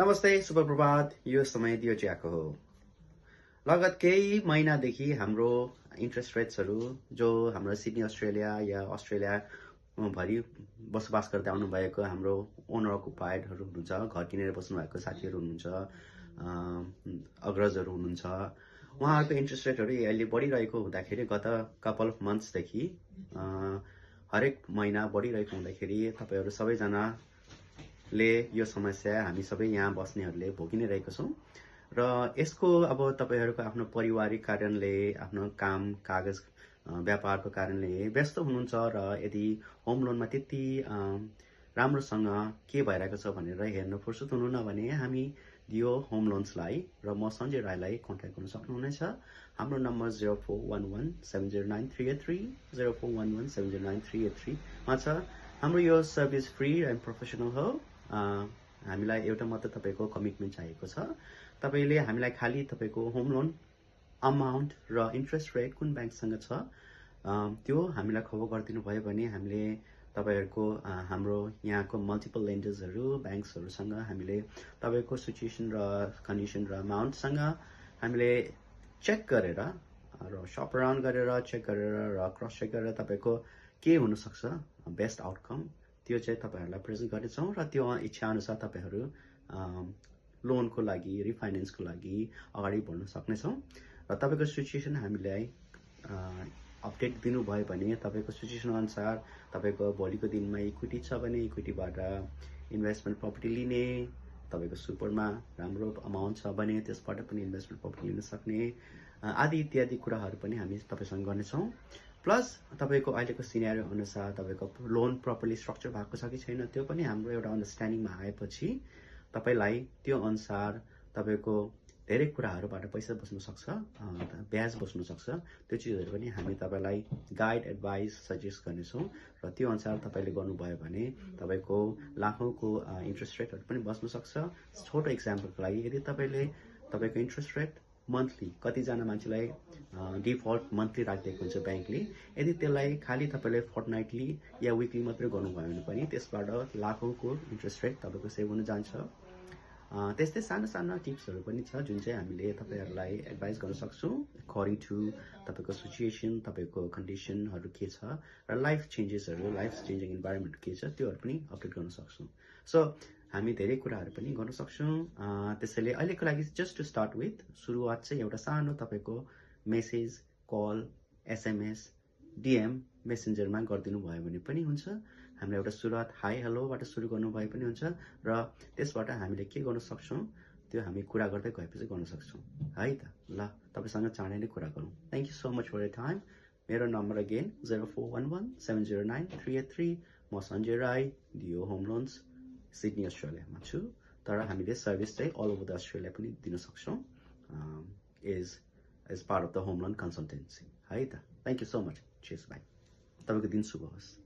नमस्ते, शुभ प्रभात। यो समय दियो चियाको हो। लगत केही महिनादेखि हाम्रो इन्ट्रेस्ट रेट्सहरू जो हाम्रो सिडनी अस्ट्रेलिया या अस्ट्रेलिया भरि बसोबास गर्दै आउनुभएको हाम्रो ओनर अकुपाइडहरू हुनुहुन्छ, घर किनेर बस्नुभएको साथीहरू हुनुहुन्छ, अग्रजहरू हुनुहुन्छ, उहाँहरूको इन्ट्रेस्ट रेटहरू अहिले बढिरहेको हुँदाखेरि गत कपाल अफ मन्थ्सदेखि हरेक महिना बढिरहेको हुँदाखेरि तपाईँहरू सबैजनाले यो समस्या हामी सबै यहाँ बस्नेहरूले भोगि नै रहेको छौँ र यसको अब तपाईँहरूको आफ्नो पारिवारिक कारणले आफ्नो काम कागज व्यापारको कारणले व्यस्त हुनुहुन्छ र यदि होम लोनमा त्यति राम्रोसँग के भइरहेको छ भनेर हेर्न फुर्सद हुनुहुन्न भने हामी दियो होम लोन्सलाई र म सञ्जय राईलाई कन्ट्याक्ट गर्न सक्नुहुनेछ। हाम्रो नम्बर 0411709383 0411709383 मा छ। हाम्रो यो सर्भिस फ्री एन्ड प्रोफेसनल हो। हामीलाई एउटा मात्र तपाईँको कमिटमेन्ट चाहिएको छ। तपाईँले हामीलाई खालि तपाईँको होम लोन अमाउन्ट र इन्ट्रेस्ट रेट कुन ब्याङ्कसँग छ त्यो हामीलाई खबर गरिदिनु भयो भने हामीले तपाईँहरूको हाम्रो यहाँको मल्टिपल लेन्डर्सहरू ब्याङ्क्सहरूसँग हामीले तपाईँको सिचुएसन र कन्डिसन र अमाउन्टसँग हामीले चेक गरेर र सप अराउन्ड गरेर चेक गरेर र क्रस चेक गरेर तपाईँको के हुनसक्छ बेस्ट आउटकम त्यो चाहिँ तपाईँहरूलाई प्रेजेन्ट गर्नेछौँ र त्यो इच्छाअनुसार तपाईँहरू लोनको लागि रिफाइनेन्सको लागि अगाडि बढ्न सक्नेछौँ र तपाईँको सिचुएसन हामीलाई अपडेट दिनुभयो भने तपाईँको सिचुएसन अनुसार तपाईँको भोलिको दिनमा इक्विटी छ भने इक्विटीबाट इन्भेस्टमेन्ट प्रपर्टी लिने, तपाईँको सुपरमा राम्रो अमाउन्ट छ भने त्यसबाट पनि इन्भेस्टमेन्ट प्रपर्टी लिन सक्ने आदि इत्यादि कुराहरू पनि हामी तपाईँसँग गर्नेछौँ। प्लस तपाईँको अहिलेको सिनेरियो अनुसार तपाईँको लोन प्रपरली स्ट्रक्चर भएको छ कि छैन त्यो पनि हाम्रो एउटा अन्डरस्ट्यान्डिङमा आएपछि तपाईँलाई त्यो अनुसार तपाईँको धेरै कुराहरूबाट पैसा बस्नुसक्छ, ब्याज बस्नुसक्छ, त्यो चिजहरू पनि हामी तपाईँलाई गाइड एडभाइस सजेस्ट गर्नेछौँ र त्यो अनुसार तपाईँले गर्नुभयो भने तपाईँको लाखौँको इन्ट्रेस्ट रेटहरू पनि बस्नुसक्छ। छोटो इक्जाम्पलको लागि यदि तपाईँले तपाईँको इन्ट्रेस्ट रेट मन्थली कतिजना मान्छेलाई डिफल्ट मन्थली राखिदिएको हुन्छ ब्याङ्कले, यदि त्यसलाई खालि तपाईँले फोर्टनाइटली या विकली मात्रै गर्नुभयो भने पनि त्यसबाट लाखौँको इन्ट्रेस्ट रेट तपाईँको सेभ हुन जान्छ। त्यस्तै सानो सानो टिप्सहरू पनि छ जुन चाहिँ हामीले तपाईँहरूलाई एडभाइस गर्न सक्छौँ अकर्डिङ टु तपाईँको सिचुएसन, तपाईँको कन्डिसनहरू के छ र लाइफ चेन्जेसहरू, लाइफ चेन्जिङ इन्भाइरोमेन्ट के छ त्योहरू पनि अपडेट गर्न सक्छौँ। सो हामी धेरै कुराहरू पनि गर्न सक्छौँ। त्यसैले अहिलेको लागि जस्ट टु स्टार्ट विथ सुरुवात चाहिँ एउटा सानो तपाईँको मेसेज, कल, एसएमएस, डिएम, मेसेन्जरमा गरिदिनु भयो भने पनि हुन्छ। हामीले एउटा सुरुवात हाई हेलोबाट सुरु गर्नुभए पनि हुन्छ र त्यसबाट हामीले के गर्न सक्छौँ त्यो हामी कुरा गर्दै गएपछि गर्न सक्छौँ है त। ल तपाईँसँग चाँडै नै कुरा गरौँ। Thank you so much for your time. मेरो नम्बर अगेन 0411709383। म सञ्जय राई, दियो होम लोन्स, सिडनी अस्ट्रेलियामा छु, तर हामीले सर्भिस चाहिँ अल ओभर द अस्ट्रेलिया पनि दिन सक्छौँ as part of the home loan consultancy है त। Thank you so much. चेस बाई। तपाईँको दिन शुभ होस्।